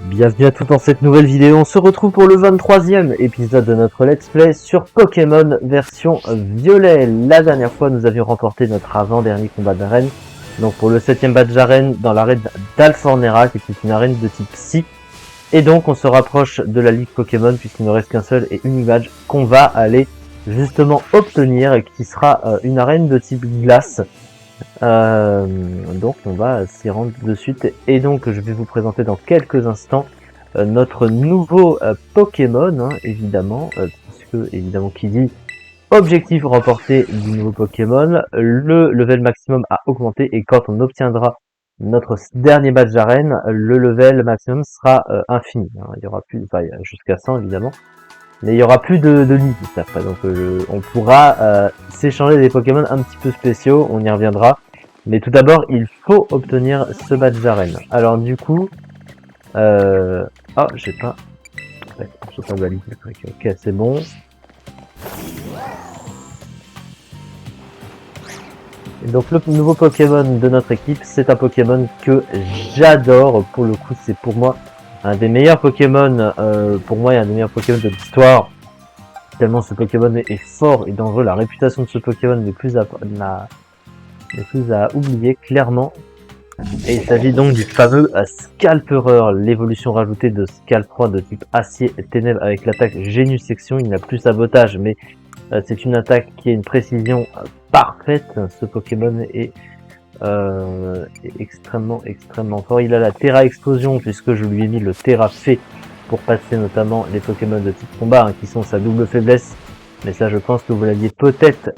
Bienvenue à tous dans cette nouvelle vidéo, on se retrouve pour le 23e épisode de notre let's play sur Pokémon version violet. La dernière fois nous avions remporté notre avant-dernier combat d'arène, donc pour le 7e badge d'arène dans l'arène d'Alfornera qui est une arène de type Psy. Et donc on se rapproche de la ligue Pokémon puisqu'il ne reste qu'un seul et unique badge qu'on va aller justement obtenir et qui sera une arène de type glace. Donc on va s'y rendre de suite et donc je vais vous présenter dans quelques instants notre nouveau Pokémon, hein, évidemment, puisque évidemment qui dit objectif remporté du nouveau Pokémon, le level maximum a augmenté et quand on obtiendra notre dernier badge d'arène, le level maximum sera infini, hein. Il y aura plus, enfin jusqu'à 100 évidemment, mais il y aura plus de limites après, donc on pourra s'échanger des Pokémon un petit peu spéciaux, on y reviendra. Mais tout d'abord, il faut obtenir ce badge d'arène. Alors du coup, oh, j'ai pas. Ouais, j'ai pas validé le truc. Ok, c'est bon. Et donc le nouveau Pokémon de notre équipe, c'est un Pokémon que j'adore. Pour le coup, c'est pour moi un des meilleurs Pokémon. Pour moi, il y a un des meilleurs Pokémon de l'histoire. Tellement ce Pokémon est fort et dangereux. La réputation de ce Pokémon n'est plus à oublier clairement. Et il s'agit donc du fameux Scalperer, l'évolution rajoutée de Scalp de type acier et ténèbres avec l'attaque Génus Section. Il n'a plus sabotage, mais c'est une attaque qui a une précision parfaite. Ce Pokémon est extrêmement fort. Il a la Terra Explosion, puisque je lui ai mis le Terra Fée pour passer notamment les Pokémon de type combat, hein, qui sont sa double faiblesse. Mais ça, je pense que vous l'aviez peut-être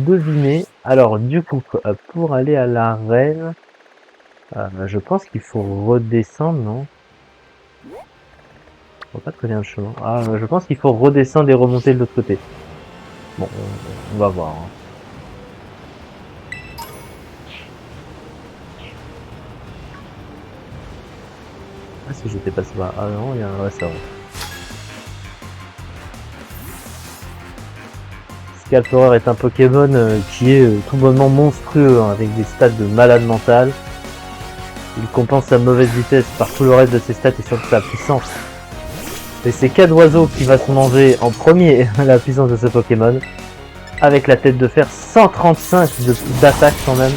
deviné. Alors, du coup, pour aller à l'arène, je pense qu'il faut redescendre, non? Je vois pas très bien le chemin. Ah, je pense qu'il faut redescendre et remonter de l'autre côté. Bon, on va voir, hein. Ah, si j'étais passé par... Ah non, il y a un... Ouais, c'est vrai. Scalperer est un Pokémon qui est tout bonnement monstrueux, hein, avec des stats de malade mental. Il compense sa mauvaise vitesse par tout le reste de ses stats et surtout sa puissance. Et c'est Cadouiseau qui va se manger en premier la puissance de ce Pokémon. Avec la tête de fer, 135 d'attaque quand même.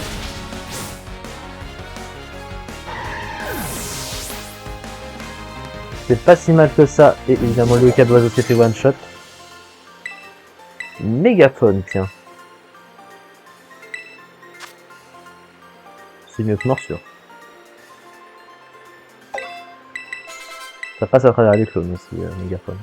C'est pas si mal que ça. Et évidemment, le Cadouiseau s'est fait one shot. Mégaphone, tiens. C'est mieux que morsure. Ça passe à travers les clones aussi, Mégaphone.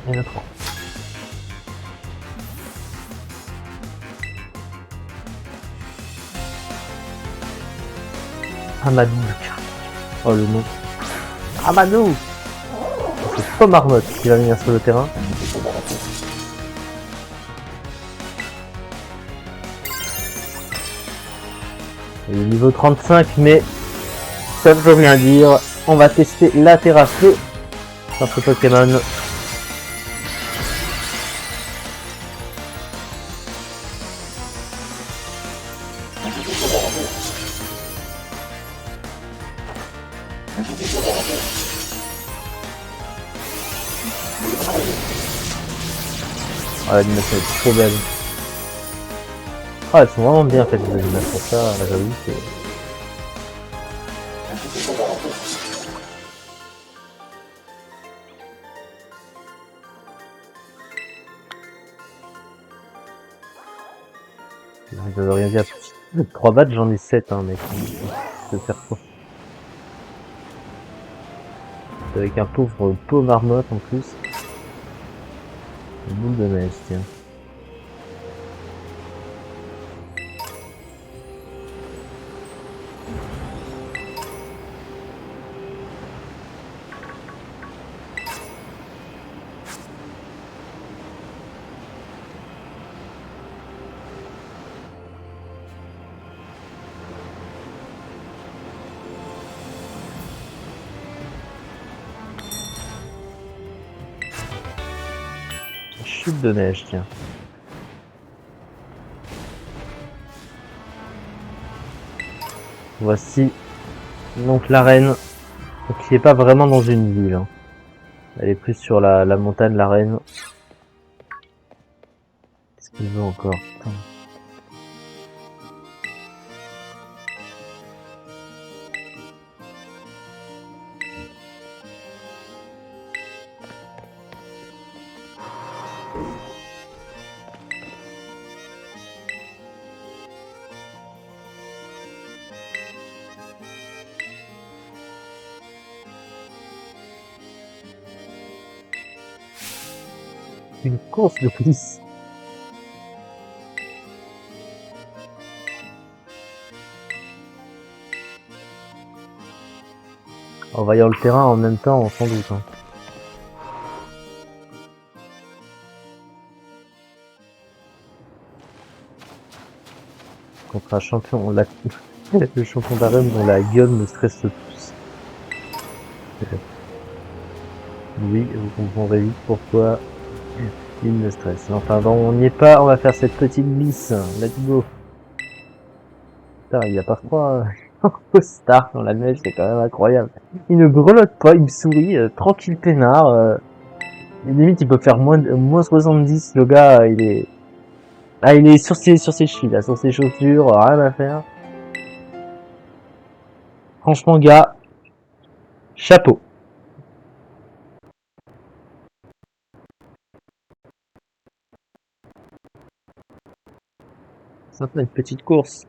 Il y en a trop. Amadou. Oh le nom. Amadou. C'est pas Marmotte qui va venir sur le terrain. Il est niveau 35, mais ça ne veut rien dire. On va tester la Terra Feu sur ce Pokémon. Oh, l'animation est trop belle. Oh, elles sont vraiment bien faites les animations, ça, j'avoue, c'est... Je veux rien dire. 3 badges, j'en ai 7, hein, mec. Je vais faire quoi? Avec un pauvre pot marmotte en plus. Une boule de neige, tiens. Chute de neige, tiens. Voici donc l'arène, qui est pas vraiment dans une ville. Hein. Elle est plus sur la montagne, l'arène. Qu'est-ce qu'il veut encore? Putain. Une course de police. En voyant le terrain en même temps, sans doute. Hein. Contre un champion, le champion d'arène dont la gueule me stresse le plus. Oui, vous comprendrez vite pourquoi il me stresse. Enfin bon, on n'y est pas, on va faire cette petite glisse. Let's go. Putain, il y a parfois star dans la neige, c'est quand même incroyable. Il ne grelotte pas, il me sourit, tranquille peinard. Limite, il peut faire moins 70, le gars, il est... Ah, il est sur ses chevilles, là, sur ses chaussures, rien à faire. Franchement, gars, chapeau. Ça fait une petite course.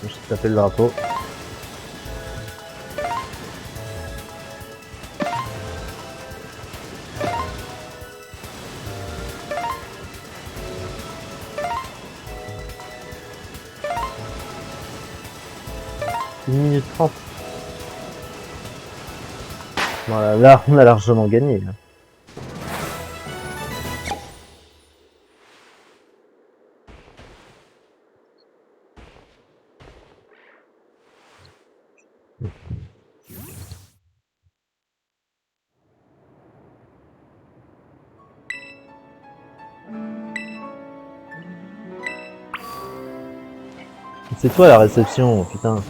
Je vais taper le drapeau. Une minute 30. Voilà, là, on a largement gagné. Là. C'est toi la réception, putain.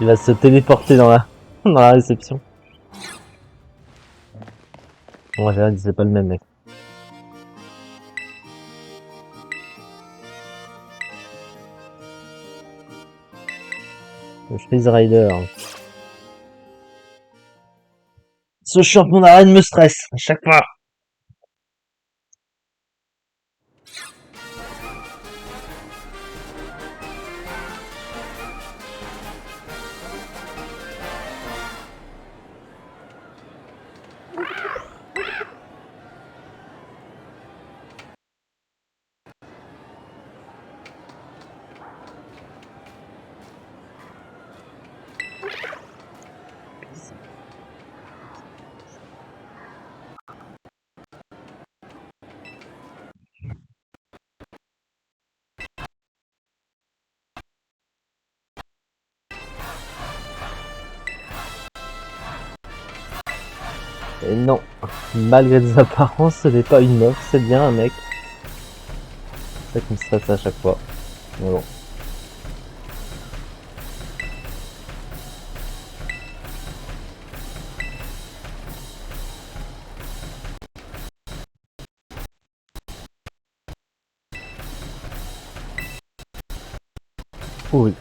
Il va se téléporter dans dans la réception. Bon, j'ai dit, c'est pas le même mec. Le Freeze Rider. Ce champion d'arène me stresse à chaque fois. Et non, malgré des apparences, ce n'est pas une meuf, c'est bien un mec. C'est ça qui me stresse à chaque fois. Mais bon. Oui.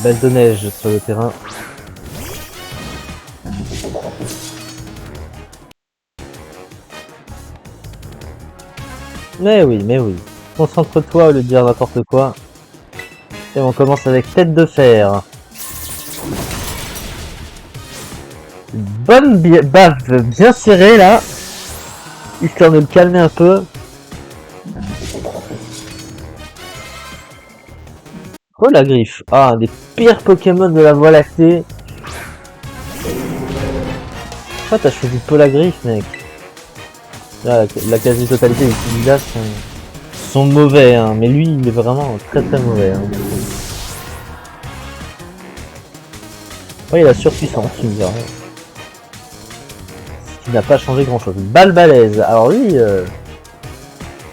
Belle de neige sur le terrain. Mais oui, mais oui. Concentre-toi au lieu de dire n'importe quoi. Et on commence avec tête de fer. Bonne baffe bien serrée là. Histoire de le calmer un peu. Oh la griffe. Ah, un des pires Pokémon de la Voie lactée. Pourquoi t'as choisi Polagriffe, mec? Là, la quasi-totalité des candidats sont mauvais, hein. Mais lui, il est vraiment très très mauvais. Hein. Ouais, il a surpuissance, tu me diras. Ce qui n'a pas changé grand chose. Balle balèze. Alors lui,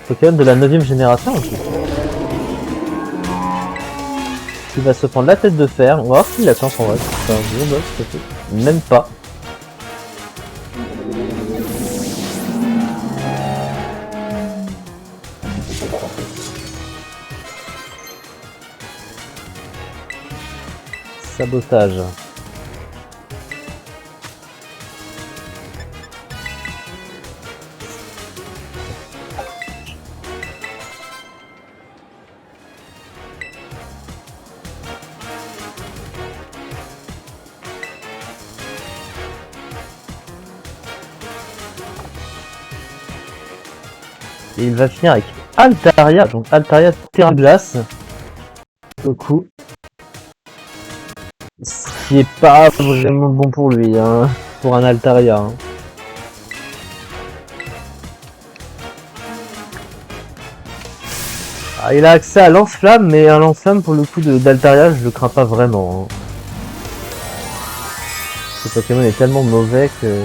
Pokémon de la 9ème génération aussi. Il va se prendre la tête de fer. On va voir s'il attend son reste. C'est un bon boss, peut-être. Même pas. Sabotage. Et il va finir avec Altaria, donc Altaria terrain glace. Le coup. Ce qui est pas vraiment bon pour lui, hein, pour un Altaria. Hein. Ah, il a accès à lance-flamme, mais un lance-flamme pour le coup d'Altaria, je le crains pas vraiment. Hein. Ce Pokémon est tellement mauvais que...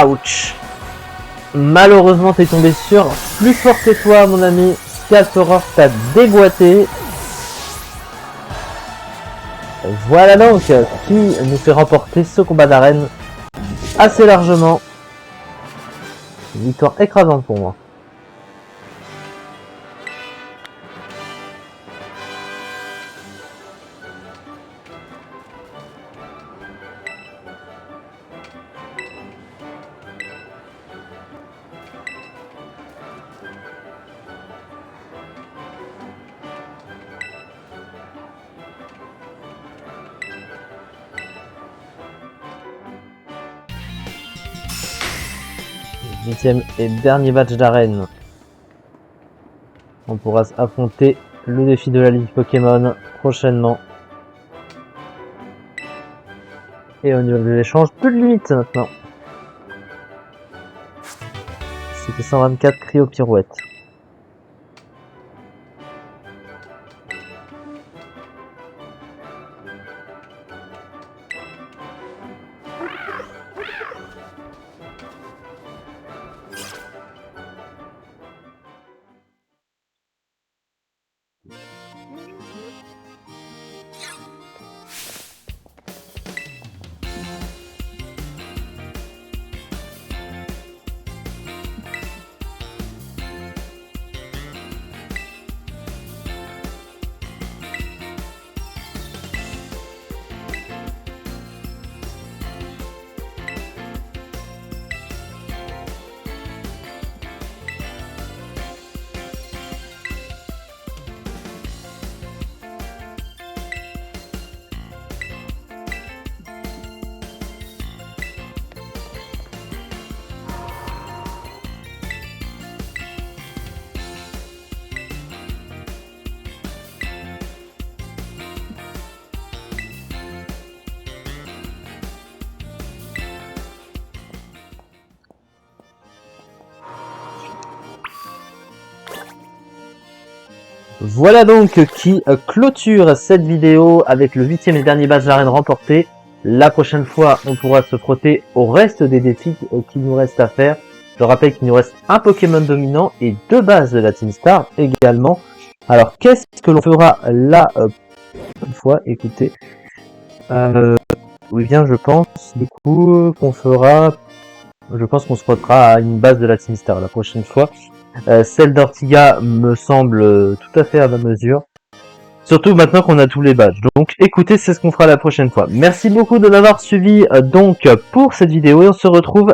Ouch. Malheureusement, t'es tombé sur plus fort que toi, mon ami. Scaltoror t'a déboîté. Voilà donc qui nous fait remporter ce combat d'arène assez largement. Une victoire écrasante pour moi. Huitième et dernier match d'arène. On pourra affronter le défi de la Ligue Pokémon prochainement. Et au niveau de l'échange, plus de limite maintenant. C'était 124 Cryo Pirouette. Voilà donc qui clôture cette vidéo avec le 8e et dernier badge d'arène remporté. La prochaine fois, on pourra se frotter au reste des défis qu'il nous reste à faire. Je rappelle qu'il nous reste un Pokémon dominant et 2 bases de la Team Star également. Alors, qu'est-ce que l'on fera là une fois? Écoutez. Oui bien, je pense du coup qu'on fera... Je pense qu'on se frottera à une base de la Team Star la prochaine fois. Celle d'Ortiga me semble tout à fait à ma mesure. Surtout maintenant qu'on a tous les badges. Donc écoutez, c'est ce qu'on fera la prochaine fois. Merci beaucoup de m'avoir suivi donc pour cette vidéo et on se retrouve